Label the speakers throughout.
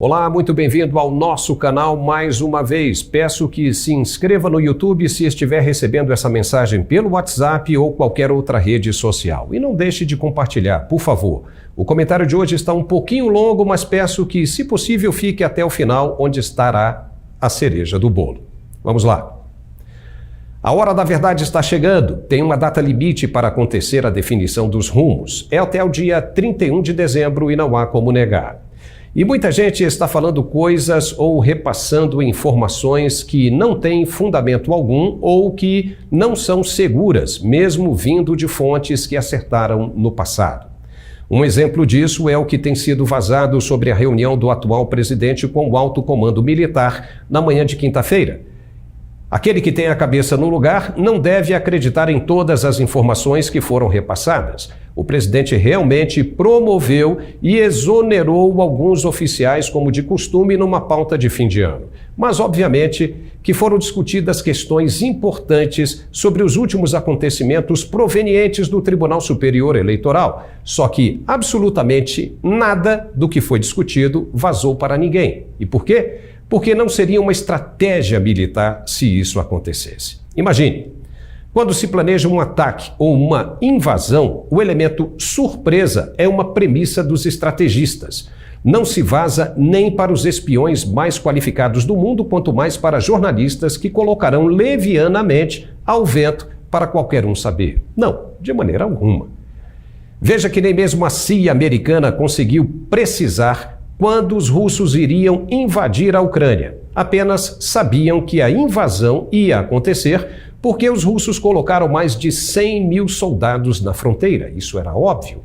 Speaker 1: Olá, muito bem-vindo ao nosso canal mais uma vez. Peço que se inscreva no YouTube se estiver recebendo essa mensagem pelo WhatsApp ou qualquer outra rede social. E não deixe de compartilhar, por favor. O comentário de hoje está um pouquinho longo, mas peço que, se possível, fique até o final, onde estará a cereja do bolo. Vamos lá. A hora da verdade está chegando. Tem uma data limite para acontecer a definição dos rumos. É até o dia 31 de dezembro e não há como negar. E muita gente está falando coisas ou repassando informações que não têm fundamento algum ou que não são seguras, mesmo vindo de fontes que acertaram no passado. Um exemplo disso é o que tem sido vazado sobre a reunião do atual presidente com o alto comando militar na manhã de quinta-feira. Aquele que tem a cabeça no lugar não deve acreditar em todas as informações que foram repassadas. O presidente realmente promoveu e exonerou alguns oficiais, como de costume, numa pauta de fim de ano. Mas, obviamente, que foram discutidas questões importantes sobre os últimos acontecimentos provenientes do Tribunal Superior Eleitoral. Só que absolutamente nada do que foi discutido vazou para ninguém. E por quê? Porque não seria uma estratégia militar se isso acontecesse. Imagine, quando se planeja um ataque ou uma invasão, o elemento surpresa é uma premissa dos estrategistas. Não se vaza nem para os espiões mais qualificados do mundo, quanto mais para jornalistas que colocarão levianamente ao vento para qualquer um saber. Não, de maneira alguma. Veja que nem mesmo a CIA americana conseguiu precisar quando os russos iriam invadir a Ucrânia. Apenas sabiam que a invasão ia acontecer porque os russos colocaram mais de 100 mil soldados na fronteira. Isso era óbvio.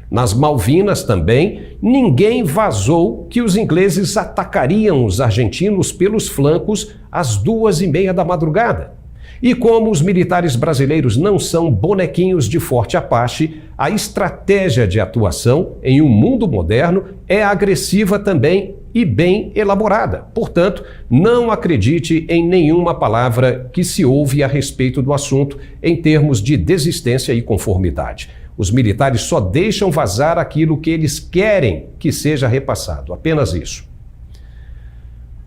Speaker 1: Nas Malvinas também, ninguém vazou que os ingleses atacariam os argentinos pelos flancos às 2:30 da madrugada. E como os militares brasileiros não são bonequinhos de Forte Apache, a estratégia de atuação em um mundo moderno é agressiva também e bem elaborada. Portanto, não acredite em nenhuma palavra que se ouve a respeito do assunto em termos de desistência e conformidade. Os militares só deixam vazar aquilo que eles querem que seja repassado, apenas isso.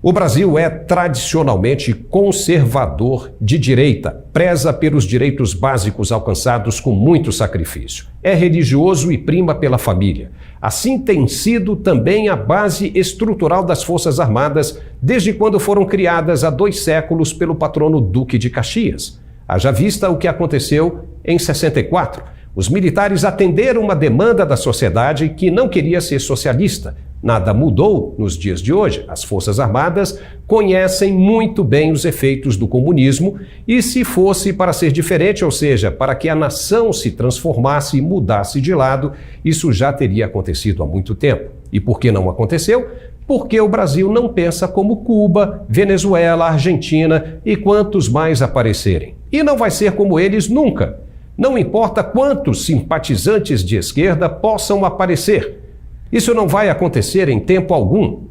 Speaker 1: O Brasil é tradicionalmente conservador de direita, preza pelos direitos básicos alcançados com muito sacrifício. É religioso e prima pela família. Assim tem sido também a base estrutural das Forças Armadas desde quando foram criadas há 2 séculos pelo patrono Duque de Caxias. Haja vista o que aconteceu em 64. Os militares atenderam uma demanda da sociedade que não queria ser socialista. Nada mudou nos dias de hoje. As Forças Armadas conhecem muito bem os efeitos do comunismo e se fosse para ser diferente, ou seja, para que a nação se transformasse e mudasse de lado, isso já teria acontecido há muito tempo. E por que não aconteceu? Porque o Brasil não pensa como Cuba, Venezuela, Argentina e quantos mais aparecerem. E não vai ser como eles nunca. Não importa quantos simpatizantes de esquerda possam aparecer. Isso não vai acontecer em tempo algum.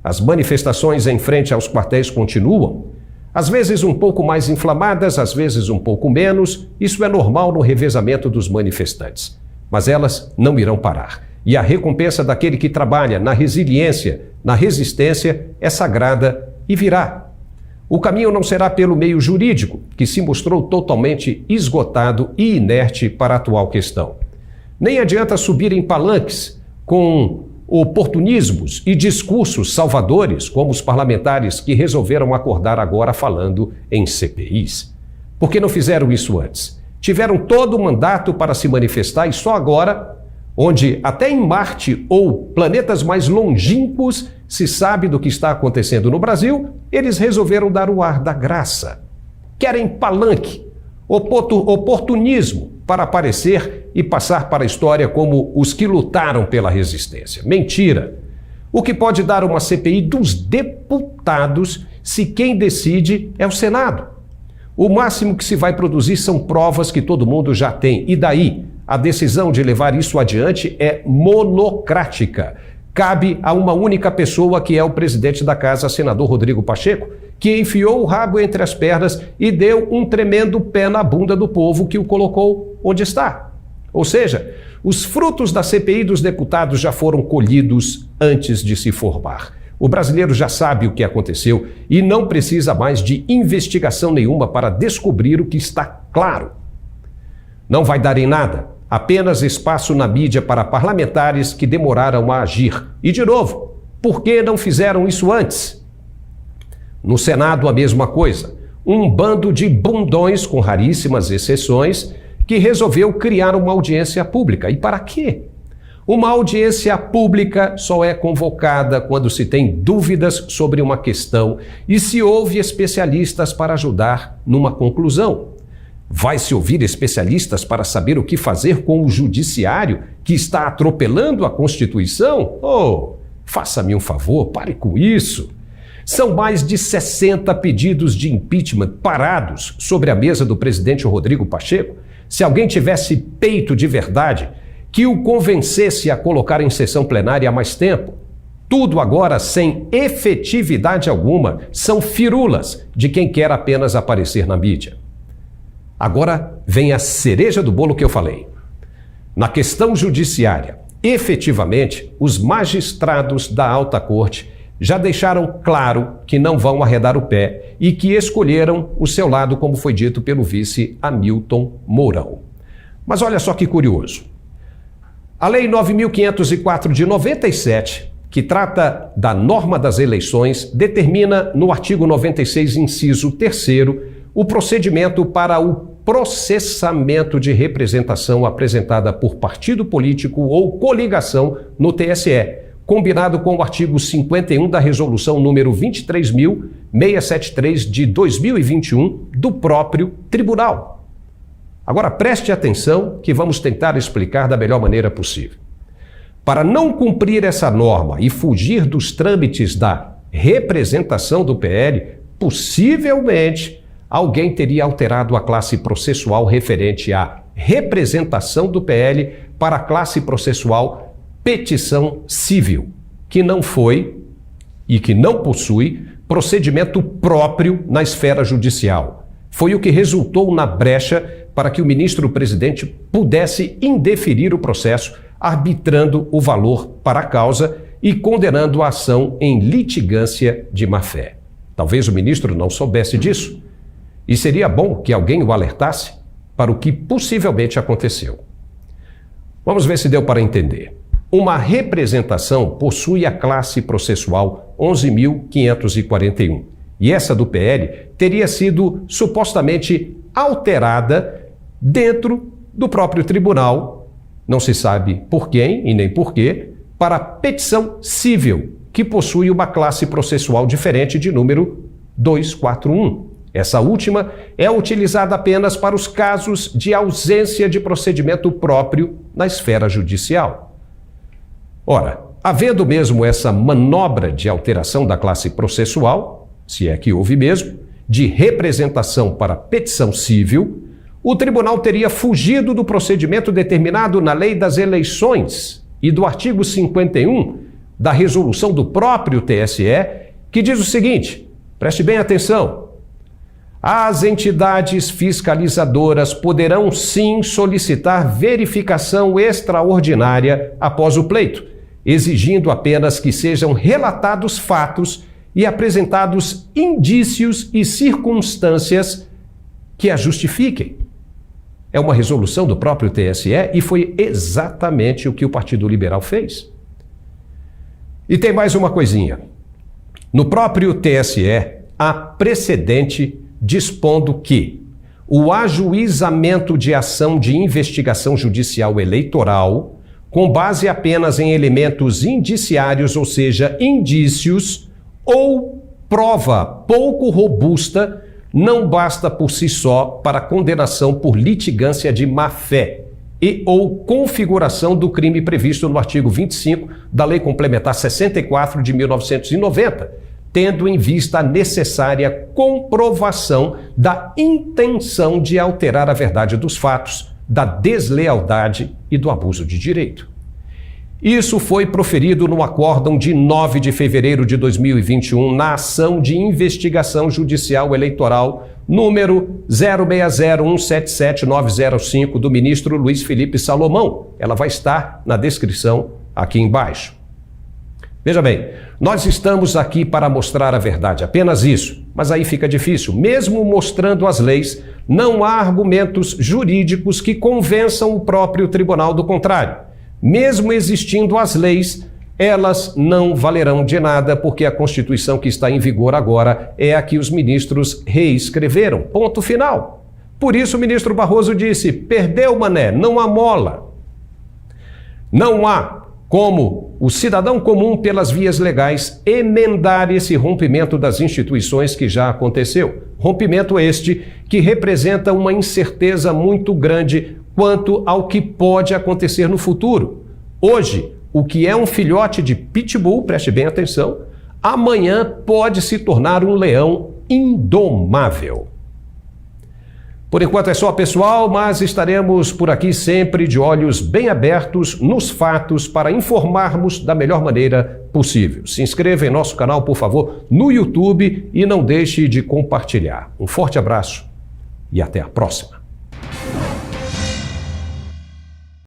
Speaker 1: As manifestações em frente aos quartéis continuam. Às vezes um pouco mais inflamadas, às vezes um pouco menos. Isso é normal no revezamento dos manifestantes. Mas elas não irão parar. E a recompensa daquele que trabalha na resiliência, na resistência, é sagrada e virá. O caminho não será pelo meio jurídico, que se mostrou totalmente esgotado e inerte para a atual questão. Nem adianta subir em palanques com oportunismos e discursos salvadores, como os parlamentares que resolveram acordar agora falando em CPIs. Por que não fizeram isso antes? Tiveram todo o mandato para se manifestar e só agora, onde até em Marte ou planetas mais longínquos se sabe do que está acontecendo no Brasil, eles resolveram dar o ar da graça. Querem palanque, oportunismo para aparecer e passar para a história como os que lutaram pela resistência. Mentira! O que pode dar uma CPI dos deputados se quem decide é o Senado? O máximo que se vai produzir são provas que todo mundo já tem. E daí? A decisão de levar isso adiante é monocrática. Cabe a uma única pessoa, que é o presidente da casa, senador Rodrigo Pacheco, que enfiou o rabo entre as pernas e deu um tremendo pé na bunda do povo que o colocou onde está. Ou seja, os frutos da CPI dos deputados já foram colhidos antes de se formar. O brasileiro já sabe o que aconteceu e não precisa mais de investigação nenhuma para descobrir o que está claro. Não vai dar em nada, apenas espaço na mídia para parlamentares que demoraram a agir. E, de novo, por que não fizeram isso antes? No Senado, a mesma coisa. Um bando de bundões, com raríssimas exceções, que resolveu criar uma audiência pública. E para quê? Uma audiência pública só é convocada quando se tem dúvidas sobre uma questão e se ouve especialistas para ajudar numa conclusão. Vai se ouvir especialistas para saber o que fazer com o judiciário que está atropelando a Constituição? Oh, faça-me um favor, pare com isso. São mais de 60 pedidos de impeachment parados sobre a mesa do presidente Rodrigo Pacheco. Se alguém tivesse peito de verdade, que o convencesse a colocar em sessão plenária há mais tempo. Tudo agora sem efetividade alguma, são firulas de quem quer apenas aparecer na mídia. Agora vem a cereja do bolo que eu falei. Na questão judiciária, efetivamente, os magistrados da Alta Corte já deixaram claro que não vão arredar o pé e que escolheram o seu lado, como foi dito pelo vice Hamilton Mourão. Mas olha só que curioso. A Lei 9.504 de 97, que trata da norma das eleições, determina no artigo 96, inciso 3º, o procedimento para o processamento de representação apresentada por partido político ou coligação no TSE, combinado com o artigo 51 da Resolução número 23.673 de 2021 do próprio Tribunal. Agora preste atenção que vamos tentar explicar da melhor maneira possível. Para não cumprir essa norma e fugir dos trâmites da representação do PL, possivelmente alguém teria alterado a classe processual referente à representação do PL para a classe processual petição civil, que não foi e que não possui procedimento próprio na esfera judicial. Foi o que resultou na brecha para que o ministro-presidente pudesse indeferir o processo, arbitrando o valor para a causa e condenando a ação em litigância de má-fé. Talvez o ministro não soubesse disso, e seria bom que alguém o alertasse para o que possivelmente aconteceu. Vamos ver se deu para entender. Uma representação possui a classe processual 11.541, e essa do PL teria sido supostamente alterada dentro do próprio tribunal, não se sabe por quem e nem por quê, para petição civil, que possui uma classe processual diferente de número 241. Essa última é utilizada apenas para os casos de ausência de procedimento próprio na esfera judicial. Ora, havendo mesmo essa manobra de alteração da classe processual, se é que houve mesmo, de representação para petição civil, o tribunal teria fugido do procedimento determinado na Lei das Eleições e do artigo 51 da resolução do próprio TSE, que diz o seguinte, preste bem atenção, as entidades fiscalizadoras poderão sim solicitar verificação extraordinária após o pleito, exigindo apenas que sejam relatados fatos e apresentados indícios e circunstâncias que a justifiquem. É uma resolução do próprio TSE e foi exatamente o que o Partido Liberal fez. E tem mais uma coisinha. No próprio TSE, há precedente dispondo que o ajuizamento de ação de investigação judicial eleitoral, com base apenas em elementos indiciários, ou seja, indícios, ou prova pouco robusta, não basta por si só para condenação por litigância de má-fé e ou configuração do crime previsto no artigo 25 da Lei Complementar 64 de 1990, tendo em vista a necessária comprovação da intenção de alterar a verdade dos fatos, da deslealdade e do abuso de direito. Isso foi proferido no acórdão de 9 de fevereiro de 2021 na ação de investigação judicial eleitoral número 060177-905 do ministro Luiz Felipe Salomão. Ela vai estar na descrição aqui embaixo. Veja bem, Nós estamos aqui para mostrar a verdade, apenas isso. Mas aí fica difícil. Mesmo mostrando as leis, não há argumentos jurídicos que convençam o próprio tribunal do contrário. Mesmo existindo as leis, elas não valerão de nada, porque a Constituição que está em vigor agora é a que os ministros reescreveram. Ponto final. Por isso o ministro Barroso disse: perdeu, mané, não há mola. Não há como o cidadão comum, pelas vias legais, emendar esse rompimento das instituições que já aconteceu. Rompimento este que representa uma incerteza muito grande quanto ao que pode acontecer no futuro. Hoje, o que é um filhote de pitbull, preste bem atenção, amanhã pode se tornar um leão indomável. Por enquanto é só, pessoal, mas estaremos por aqui sempre de olhos bem abertos nos fatos para informarmos da melhor maneira possível. Se inscreva em nosso canal, por favor, no YouTube e não deixe de compartilhar. Um forte abraço e até a próxima.